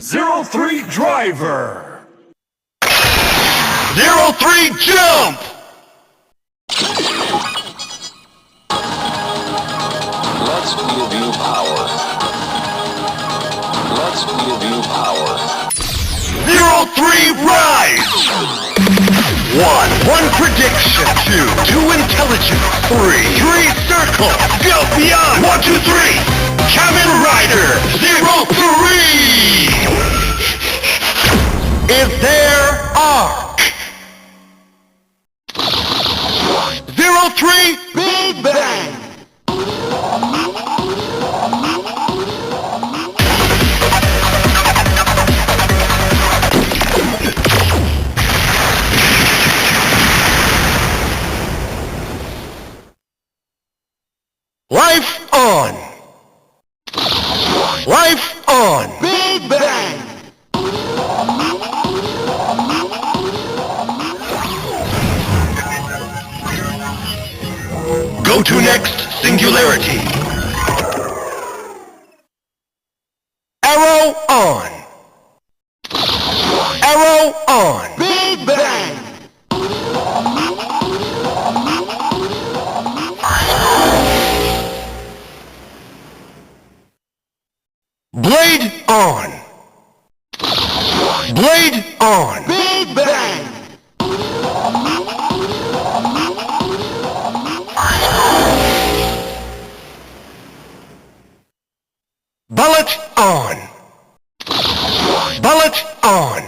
03 Driver. 03 Jump! Let's give you power. Let's give you power. 03 Rise! 1 prediction. 2 intelligence. 3 circle. Go beyond. 1, 2, 3. Kamen Rider 03 is their arc. 03 Big Bang. Life on! Life on! Big Bang! Go to next singularity. Arrow on! Arrow on! Big Bang! Blade on! Blade on! Big Bang! Bullet on! Bullet on!